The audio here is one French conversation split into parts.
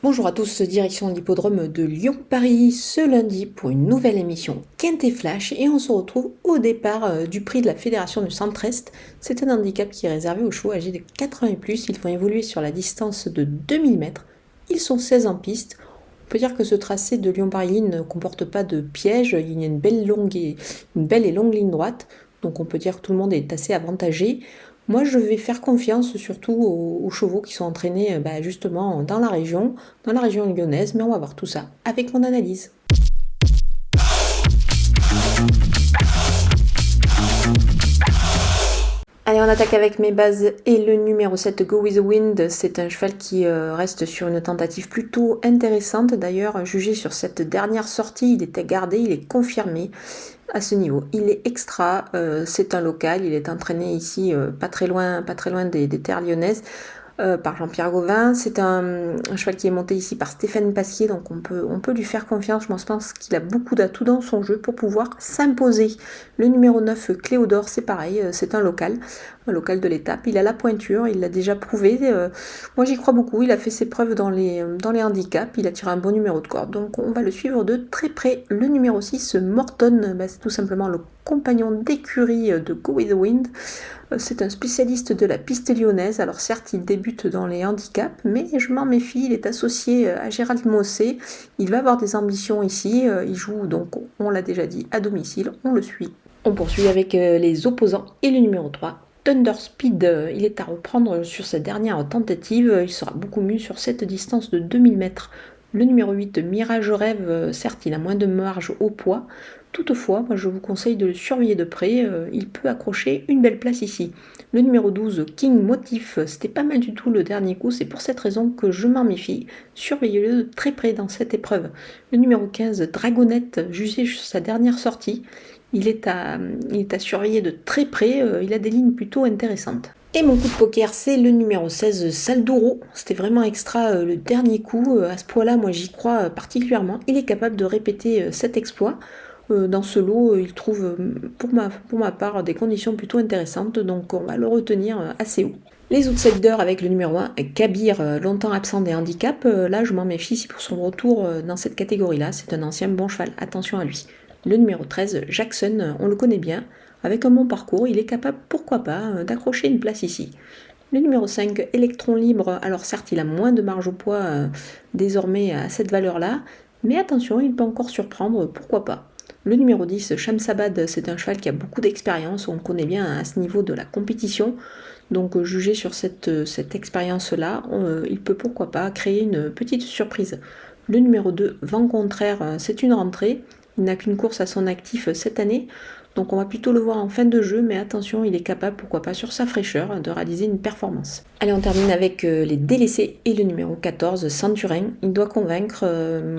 Bonjour à tous, direction l'hippodrome de Lyon-Paris ce lundi pour une nouvelle émission Quintet Flash et on se retrouve au départ du prix de la Fédération du Centre-Est. C'est un handicap qui est réservé aux chevaux âgés de 4 ans et plus. Ils vont évoluer sur la distance de 2000 mètres. Ils sont 16 en piste. On peut dire que ce tracé de Lyon-Paris ne comporte pas de piège. Il y a une belle et longue ligne droite. Donc on peut dire que tout le monde est assez avantagé. Moi, je vais faire confiance surtout aux chevaux qui sont entraînés justement dans la région lyonnaise, mais on va voir tout ça avec mon analyse. Allez, on attaque avec mes bases et le numéro 7, Go With The Wind. C'est un cheval qui reste sur une tentative plutôt intéressante. D'ailleurs, jugé sur cette dernière sortie, il était gardé, il est confirmé à ce niveau. Il est extra, c'est un local, il est entraîné ici pas très loin des terres lyonnaises. Par Jean-Pierre Gauvin. C'est un cheval qui est monté ici par Stéphane Pasquier, donc on peut lui faire confiance. Je pense qu'il a beaucoup d'atouts dans son jeu pour pouvoir s'imposer. Le numéro 9, Cléodore, c'est pareil, c'est un local de l'étape. Il a la pointure, il l'a déjà prouvé. Moi j'y crois beaucoup, il a fait ses preuves dans les handicaps, il a tiré un bon numéro de corde, donc on va le suivre de très près. Le numéro 6, Morton, c'est tout simplement le compagnon d'écurie de Go With The Wind. C'est un spécialiste de la piste lyonnaise. Alors certes, il débute dans les handicaps, mais je m'en méfie, il est associé à Gérald Mossé. Il va avoir des ambitions ici. Il joue donc, on l'a déjà dit, à domicile. On le suit. On poursuit avec les opposants et le numéro 3. Thunder Speed, il est à reprendre sur sa dernière tentative. Il sera beaucoup mieux sur cette distance de 2000 mètres. Le numéro 8, Mirage Rêve, certes, il a moins de marge au poids. Toutefois, moi je vous conseille de le surveiller de près, il peut accrocher une belle place ici. Le numéro 12, King Motif, c'était pas mal du tout le dernier coup, c'est pour cette raison que je m'en méfie. Surveillez-le de très près dans cette épreuve. Le numéro 15, Dragonnette, jugé sur sa dernière sortie, il est à surveiller de très près, il a des lignes plutôt intéressantes. Et mon coup de poker, c'est le numéro 16, Saldouro. C'était vraiment extra le dernier coup. À ce poids-là, moi j'y crois particulièrement. Il est capable de répéter cet exploit. Dans ce lot, il trouve pour ma part des conditions plutôt intéressantes, donc on va le retenir assez haut. Les outsiders avec le numéro 1, Kabir, longtemps absent des handicaps, là je m'en méfie si pour son retour dans cette catégorie-là, c'est un ancien bon cheval, attention à lui. Le numéro 13, Jackson, on le connaît bien, avec un bon parcours, il est capable, pourquoi pas, d'accrocher une place ici. Le numéro 5, Electron Libre, alors certes il a moins de marge au poids désormais à cette valeur-là, mais attention, il peut encore surprendre, pourquoi pas. Le numéro 10, Shamsabad, c'est un cheval qui a beaucoup d'expérience, on le connaît bien à ce niveau de la compétition, donc jugé sur cette expérience-là, il peut pourquoi pas créer une petite surprise. Le numéro 2, Vent Contraire, c'est une rentrée, il n'a qu'une course à son actif cette année, donc on va plutôt le voir en fin de jeu, mais attention, il est capable, pourquoi pas, sur sa fraîcheur, de réaliser une performance. Allez, on termine avec les délaissés et le numéro 14, Centurin. Il doit convaincre,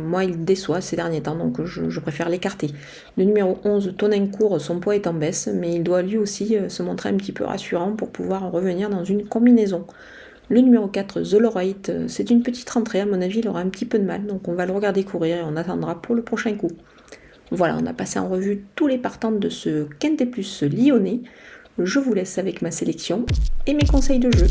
moi il déçoit ces derniers temps, donc je préfère l'écarter. Le numéro 11, Tonencourt, son poids est en baisse, mais il doit lui aussi se montrer un petit peu rassurant pour pouvoir revenir dans une combinaison. Le numéro 4, The Lorite, c'est une petite rentrée, à mon avis il aura un petit peu de mal, donc on va le regarder courir et on attendra pour le prochain coup. Voilà, on a passé en revue tous les partants de ce Quintet Plus lyonnais. Je vous laisse avec ma sélection et mes conseils de jeu.